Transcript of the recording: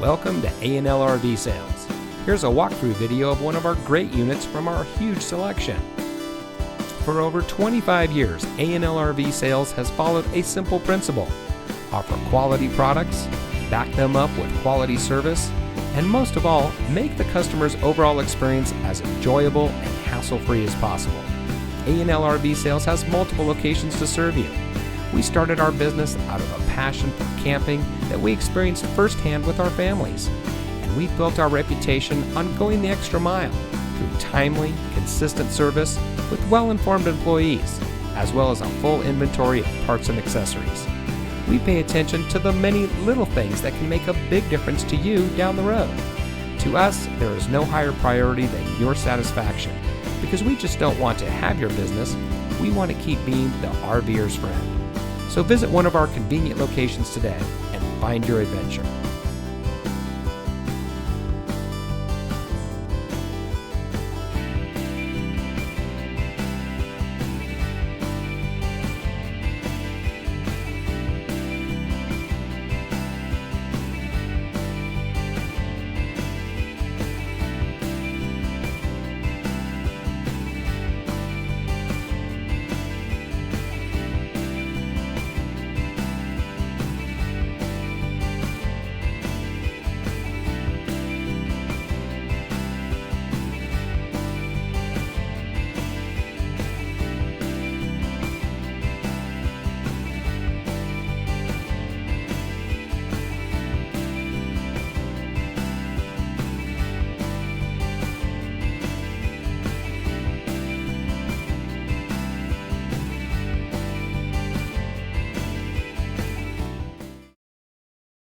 Welcome to A&L RV Sales. Here's a walkthrough video of one of our great units from our huge selection. For over 25 years, A&L RV Sales has followed a simple principle: offer quality products, back them up with quality service, and most of all, make the customer's overall experience as enjoyable and hassle-free as possible. A&L RV Sales has multiple locations to serve you. We started our business out of a passion for camping that we experienced firsthand with our families. And we've built our reputation on going the extra mile through timely, consistent service with well-informed employees, as well as a full inventory of parts and accessories. We pay attention to the many little things that can make a big difference to you down the road. To us, there is no higher priority than your satisfaction, because we just don't want to have your business, we want to keep being the RVer's friend. So visit one of our convenient locations today and find your adventure.